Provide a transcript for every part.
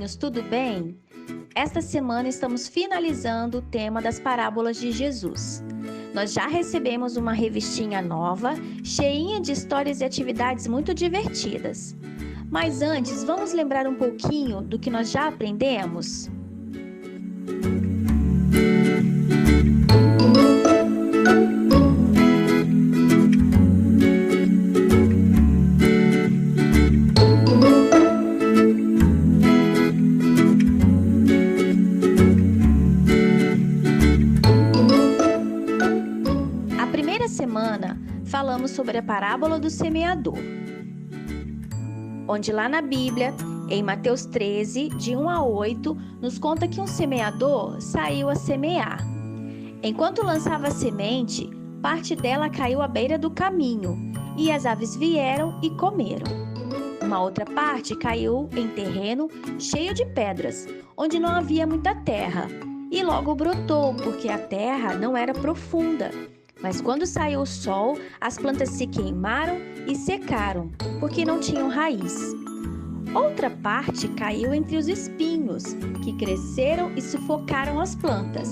amiguinhos, tudo bem? Esta semana estamos finalizando o tema das parábolas de Jesus. Nós já recebemos uma revistinha nova, cheinha de histórias e atividades muito divertidas. Mas antes, vamos lembrar um pouquinho do que nós já aprendemos? Falamos sobre a parábola do semeador, onde lá na Bíblia, em Mateus 13, de 1 a 8, nos conta que um semeador saiu a semear. Enquanto lançava a semente, parte dela caiu à beira do caminho, e as aves vieram e comeram. Uma outra parte caiu em terreno cheio de pedras, onde não havia muita terra, e logo brotou, porque a terra não era profunda. Mas quando saiu o sol, as plantas se queimaram e secaram, porque não tinham raiz. Outra parte caiu entre os espinhos, que cresceram e sufocaram as plantas.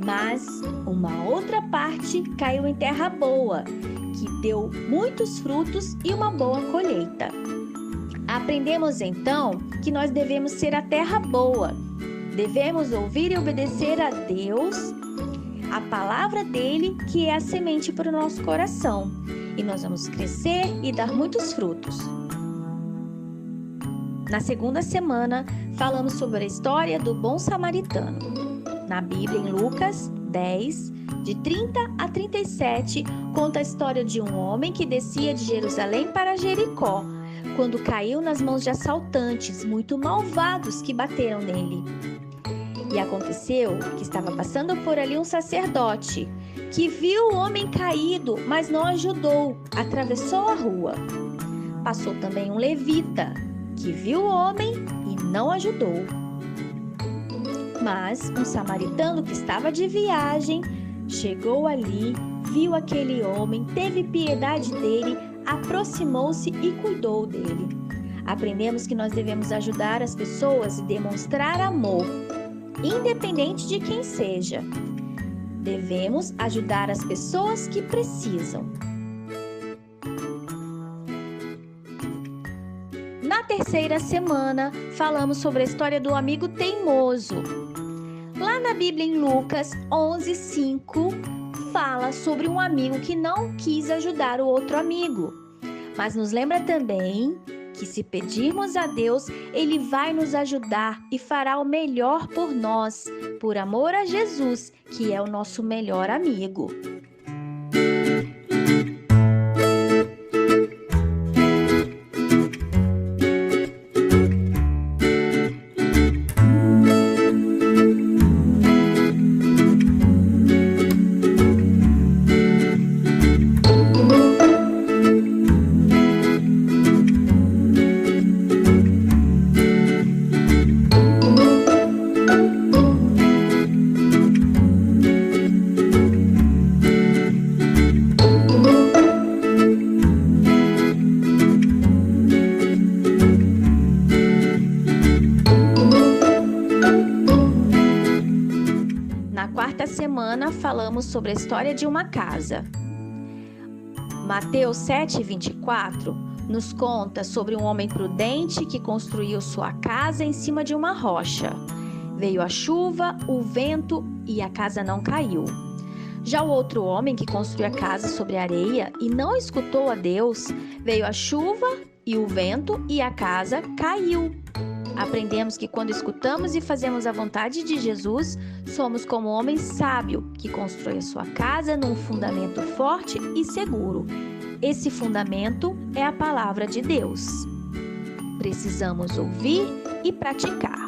Mas uma outra parte caiu em terra boa, que deu muitos frutos e uma boa colheita. Aprendemos então que nós devemos ser a terra boa. Devemos ouvir e obedecer a Deus, a palavra dele, que é a semente para o nosso coração, e nós vamos crescer e dar muitos frutos. Na segunda semana, falamos sobre a história do bom samaritano. Na Bíblia, em Lucas 10, de 30 a 37, conta a história de um homem que descia de Jerusalém para Jericó, quando caiu nas mãos de assaltantes muito malvados que bateram nele. E aconteceu que estava passando por ali um sacerdote, que viu o homem caído, mas não ajudou, atravessou a rua. Passou também um levita, que viu o homem e não ajudou. Mas um samaritano que estava de viagem, chegou ali, viu aquele homem, teve piedade dele, aproximou-se e cuidou dele. Aprendemos que nós devemos ajudar as pessoas e demonstrar amor, independente de quem seja. Devemos ajudar as pessoas que precisam. Na terceira semana, falamos sobre a história do amigo teimoso. Lá na Bíblia, em Lucas 11:5, fala sobre um amigo que não quis ajudar o outro amigo. Mas nos lembra também que se pedirmos a Deus, Ele vai nos ajudar e fará o melhor por nós, por amor a Jesus, que é o nosso melhor amigo. Semana falamos sobre a história de uma casa. Mateus 7:24 nos conta sobre um homem prudente que construiu sua casa em cima de uma rocha. Veio a chuva, o vento e a casa não caiu. Já o outro homem que construiu a casa sobre areia e não escutou a Deus, veio a chuva e o vento e a casa caiu. Aprendemos que quando escutamos e fazemos a vontade de Jesus, somos como um homem sábio que constrói a sua casa num fundamento forte e seguro. Esse fundamento é a palavra de Deus. Precisamos ouvir e praticar.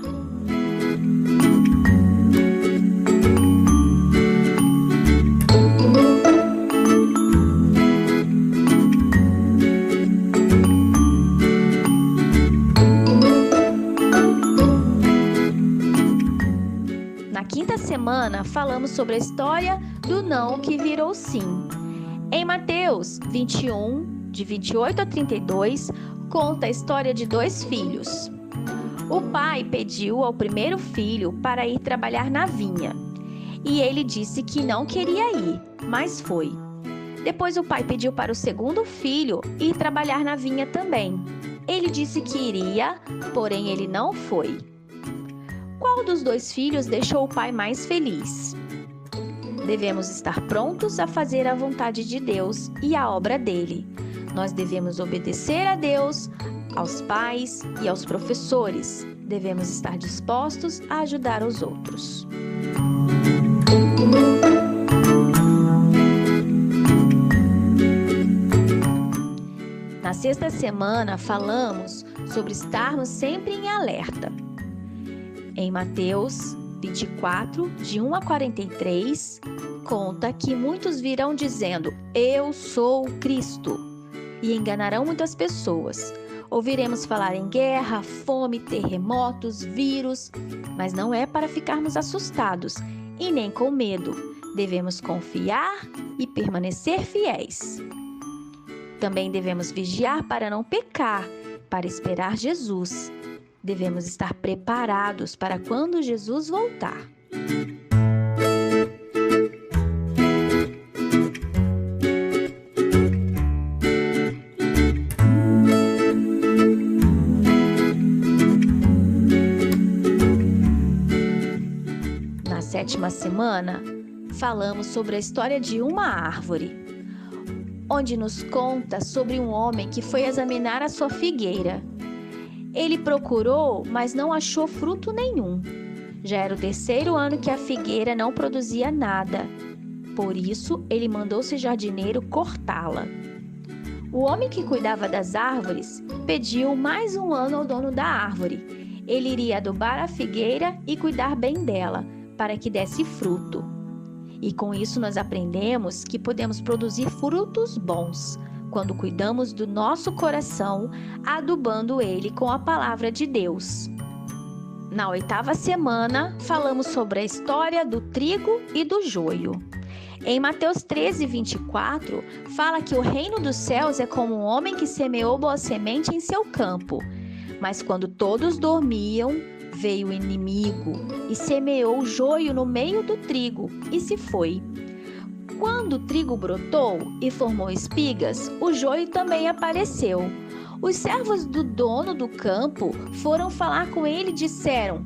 Semana falamos sobre a história do não que virou sim. Em Mateus 21, de 28 a 32, conta a história de dois filhos. O pai pediu ao primeiro filho para ir trabalhar na vinha. E ele disse que não queria ir, mas foi. Depois o pai pediu para o segundo filho ir trabalhar na vinha também. Ele disse que iria, porém ele não foi. Qual dos dois filhos deixou o pai mais feliz? Devemos estar prontos a fazer a vontade de Deus e a obra dele. Nós devemos obedecer a Deus, aos pais e aos professores. Devemos estar dispostos a ajudar os outros. Na sexta semana, falamos sobre estarmos sempre em alerta. Em Mateus 24, de 1 a 43, conta que muitos virão dizendo: "Eu sou o Cristo", e enganarão muitas pessoas. Ouviremos falar em guerra, fome, terremotos, vírus, mas não é para ficarmos assustados e nem com medo. Devemos confiar e permanecer fiéis. Também devemos vigiar para não pecar, para esperar Jesus. Devemos estar preparados para quando Jesus voltar. Na sétima semana, falamos sobre a história de uma árvore, onde nos conta sobre um homem que foi examinar a sua figueira. Ele procurou, mas não achou fruto nenhum. Já era o terceiro ano que a figueira não produzia nada. Por isso, ele mandou seu jardineiro cortá-la. O homem que cuidava das árvores pediu mais um ano ao dono da árvore. Ele iria adubar a figueira e cuidar bem dela, para que desse fruto. E com isso nós aprendemos que podemos produzir frutos bons quando cuidamos do nosso coração, adubando ele com a palavra de Deus. Na oitava semana, falamos sobre a história do trigo e do joio. Em Mateus 13, 24, fala que o reino dos céus é como um homem que semeou boa semente em seu campo. Mas quando todos dormiam, veio o inimigo e semeou o joio no meio do trigo e se foi. Quando o trigo brotou e formou espigas, o joio também apareceu. Os servos do dono do campo foram falar com ele e disseram: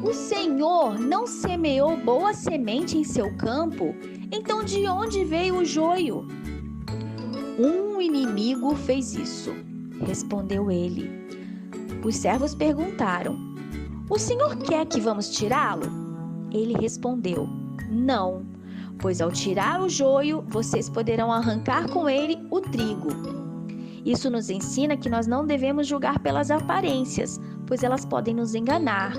"O Senhor não semeou boa semente em seu campo? Então de onde veio o joio?" "Um inimigo fez isso", respondeu ele. Os servos perguntaram: "O Senhor quer que vamos tirá-lo?" Ele respondeu: "Não, pois ao tirar o joio, vocês poderão arrancar com ele o trigo." Isso nos ensina que nós não devemos julgar pelas aparências, pois elas podem nos enganar.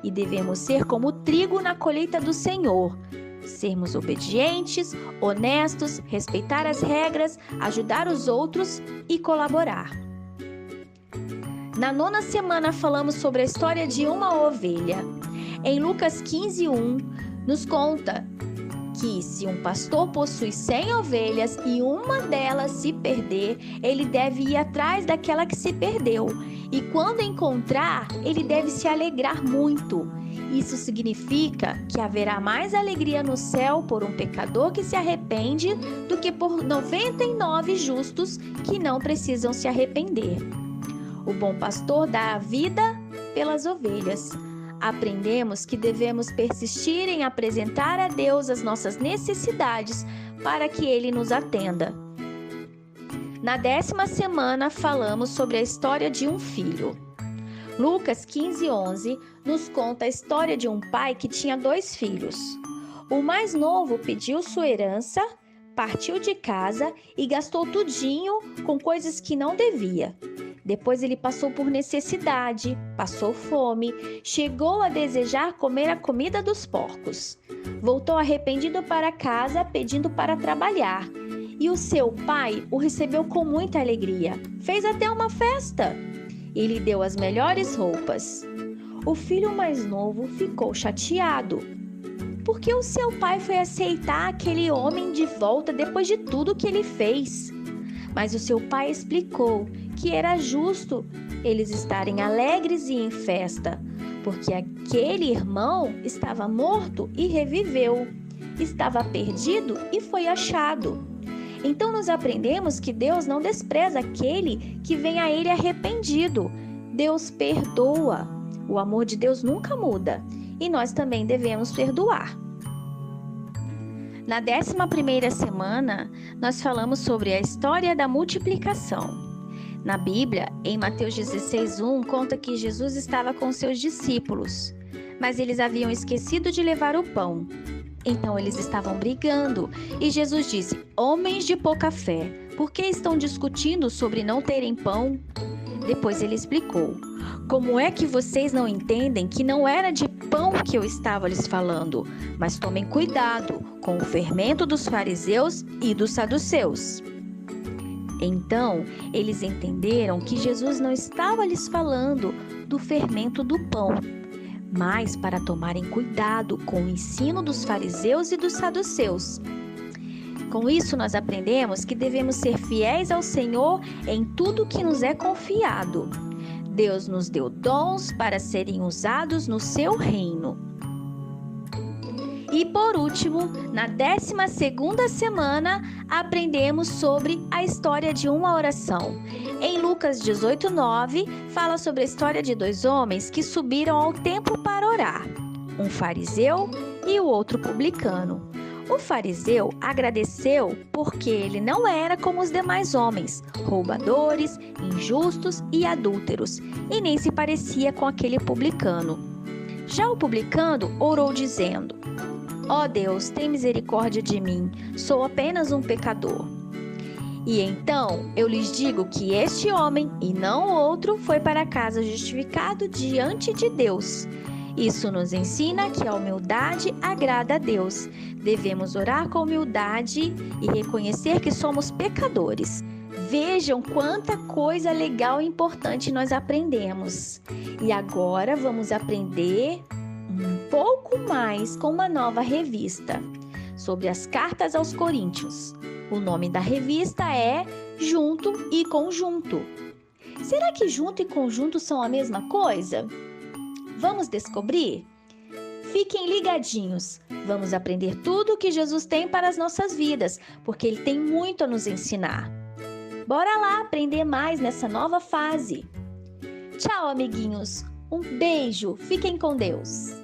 E devemos ser como o trigo na colheita do Senhor. Sermos obedientes, honestos, respeitar as regras, ajudar os outros e colaborar. Na nona semana falamos sobre a história de uma ovelha. Em Lucas 15:1, nos conta que se um pastor possui 100 ovelhas e uma delas se perder, ele deve ir atrás daquela que se perdeu. E quando encontrar, ele deve se alegrar muito. Isso significa que haverá mais alegria no céu por um pecador que se arrepende do que por 99 justos que não precisam se arrepender. O bom pastor dá a vida pelas ovelhas. Aprendemos que devemos persistir em apresentar a Deus as nossas necessidades para que Ele nos atenda. Na 10ª semana, falamos sobre a história de um filho. Lucas 15:11 nos conta a história de um pai que tinha 2 filhos. O mais novo pediu sua herança, partiu de casa e gastou tudinho com coisas que não devia. Depois ele passou por necessidade, passou fome, chegou a desejar comer a comida dos porcos. Voltou arrependido para casa, pedindo para trabalhar. E o seu pai o recebeu com muita alegria. Fez até uma festa e lhe deu as melhores roupas. O filho mais novo ficou chateado, porque o seu pai foi aceitar aquele homem de volta depois de tudo que ele fez. Mas o seu pai explicou que era justo eles estarem alegres e em festa, porque aquele irmão estava morto e reviveu, estava perdido e foi achado. Então nós aprendemos que Deus não despreza aquele que vem a Ele arrependido. Deus perdoa. O amor de Deus nunca muda e nós também devemos perdoar. Na 11ª semana, nós falamos sobre a história da multiplicação. Na Bíblia, em Mateus 16:1, conta que Jesus estava com seus discípulos, mas eles haviam esquecido de levar o pão. Então eles estavam brigando e Jesus disse: "Homens de pouca fé, por que estão discutindo sobre não terem pão?" Depois ele explicou: "Como é que vocês não entendem que não era de pão que eu estava lhes falando? Mas tomem cuidado com o fermento dos fariseus e dos saduceus." Então, eles entenderam que Jesus não estava lhes falando do fermento do pão, mas para tomarem cuidado com o ensino dos fariseus e dos saduceus. Com isso, nós aprendemos que devemos ser fiéis ao Senhor em tudo que nos é confiado. Deus nos deu dons para serem usados no seu reino. E por último, na 12ª semana, aprendemos sobre a história de uma oração. Em Lucas 18:9, fala sobre a história de 2 homens que subiram ao templo para orar, um fariseu e o outro publicano. O fariseu agradeceu porque ele não era como os demais homens, roubadores, injustos e adúlteros, e nem se parecia com aquele publicano. Já o publicano orou dizendo: "Ó Deus, tem misericórdia de mim, sou apenas um pecador." E então eu lhes digo que este homem, e não outro, foi para casa justificado diante de Deus. Isso nos ensina que a humildade agrada a Deus. Devemos orar com humildade e reconhecer que somos pecadores. Vejam quanta coisa legal e importante nós aprendemos. E agora vamos aprender um pouco mais com uma nova revista sobre as cartas aos Coríntios. O nome da revista é Junto e Conjunto. Será que junto e conjunto são a mesma coisa? Vamos descobrir? Fiquem ligadinhos. Vamos aprender tudo o que Jesus tem para as nossas vidas, porque Ele tem muito a nos ensinar. Bora lá aprender mais nessa nova fase. Tchau, amiguinhos. Um beijo. Fiquem com Deus.